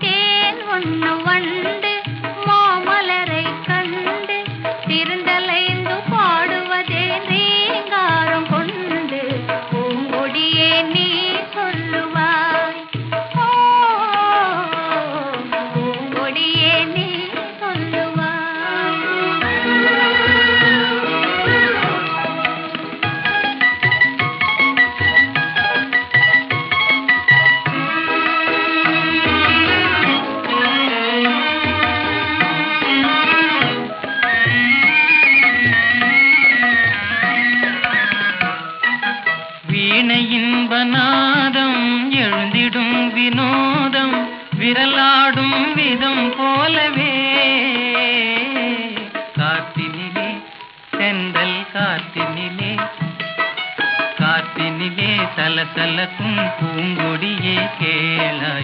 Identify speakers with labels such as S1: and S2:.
S1: தேன் ஒண்ணு வண்டு மாமலரை கண்டு திருந்தலைந்து பாடுவதே ரீங்காரம் கொண்டு பூங்கொடியே நீ சொல்லுவாய். ஓ பூங்கொடியே நீ சொல்லுவாய்.
S2: இன்பநாதம் எழுந்திடும் வினோதம் விரலாடும் விதம் போலவே காத்தினிலே செந்தல் காத்தினிலே சலசலக்கும் பூங்கொடியே கேளாய்.